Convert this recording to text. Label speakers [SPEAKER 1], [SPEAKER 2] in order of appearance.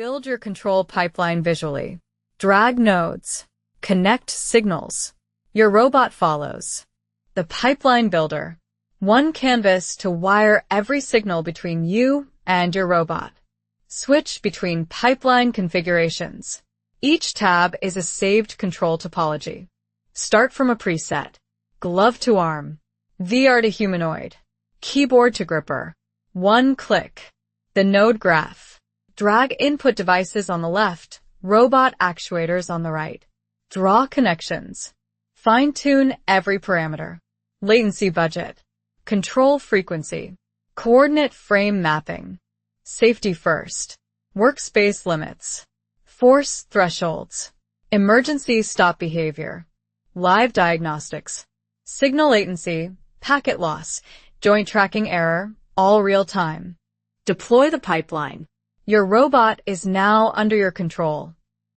[SPEAKER 1] Build your control pipeline visually. Drag nodes. Connect signals. Your robot follows. The pipeline builder. One canvas to wire every signal between you and your robot. Switch between pipeline configurations. Each tab is a saved control topology. Start from a preset. Glove to arm. VR to humanoid. Keyboard to gripper. One click. The node graph. Drag input devices on the left, robot actuators on the right. Draw connections. Fine-tune every parameter. Latency budget. Control frequency. Coordinate frame mapping. Safety first. Workspace limits. Force thresholds. Emergency stop behavior. Live diagnostics. Signal latency. Packet loss. Joint tracking error. All real time. Deploy the pipeline. Your robot is now under your control.